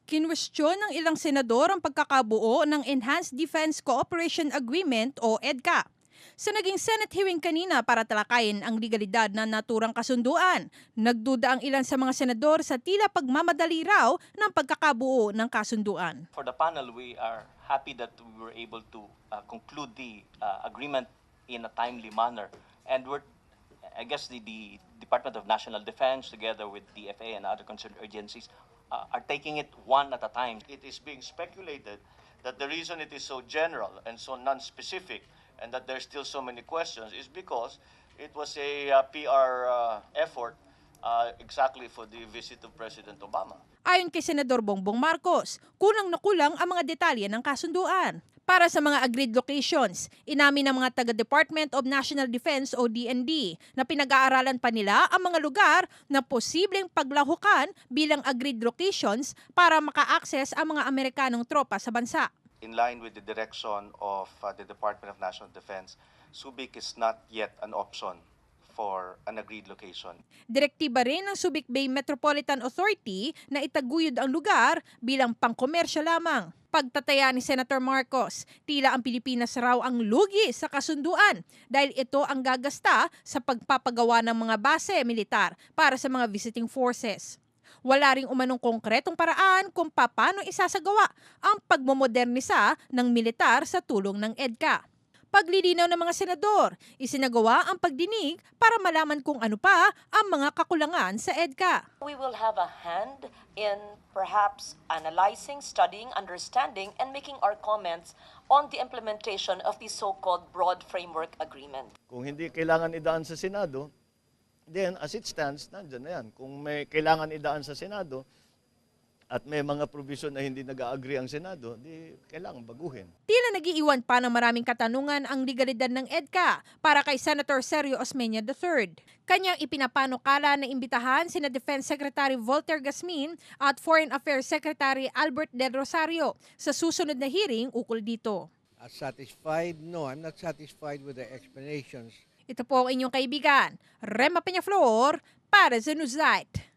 Kinwestiyon ng ilang senador ang pagkakabuo ng Enhanced Defense Cooperation Agreement o EDCA. Sa naging Senate hearing kanina para talakayin ang legalidad na naturang kasunduan, nagduda ang ilan sa mga senador sa tila pagmamadali raw ng pagkakabuo ng kasunduan. For the panel, we are happy that we were able to conclude the agreement in a timely manner. And I guess the Department of National Defense, together with DFA and other concerned agencies, are taking it one at a time. It is being speculated that the reason it is so general and so non-specific and that there's still so many questions is because it was a PR effort exactly for the visit of President Obama. Ayon kay Senador Bongbong Marcos, kulang na kulang ang mga detalye ng kasunduan. Para sa mga agreed locations, inamin ng mga taga-Department of National Defense o DND na pinag-aaralan pa nila ang mga lugar na posibleng paglahukan bilang agreed locations para maka-access ang mga Amerikanong tropa sa bansa. In line with the direction of the Department of National Defense, Subic is not yet an option for an agreed location. Direktiba rin ng Subic Bay Metropolitan Authority na itaguyod ang lugar bilang pangkomersya lamang. Pagtataya ni Senator Marcos, tila ang Pilipinas raw ang lugi sa kasunduan dahil ito ang gagasta sa pagpapagawa ng mga base militar para sa mga visiting forces. Wala ring umanong konkretong paraan kung paano isasagawa ang pagmomodernisa ng militar sa tulong ng EDCA. Paglilinaw ng mga senador, isinagawa ang pagdinig para malaman kung ano pa ang mga kakulangan sa EDCA. We will have a hand in perhaps analyzing, studying, understanding, and making our comments on the implementation of the so-called Broad Framework Agreement. Kung hindi kailangan idaan sa Senado, then as it stands, nandyan na yan. Kung may kailangan idaan sa Senado at may mga provision na hindi nag-agree ang Senado, di kailangan baguhin. Tila nag-iiwan pa ng maraming katanungan ang legalidad ng EDCA para kay Senator Sergio Osmeña III. Kanyang ipinapanukala na imbitahan sina Defense Secretary Volter Gasmin at Foreign Affairs Secretary Albert Del Rosario sa susunod na hearing ukol dito. Satisfied? No, I'm not satisfied with the explanations. Ito po ang inyong kaibigan, Rema Peñaflor para sa Newslight.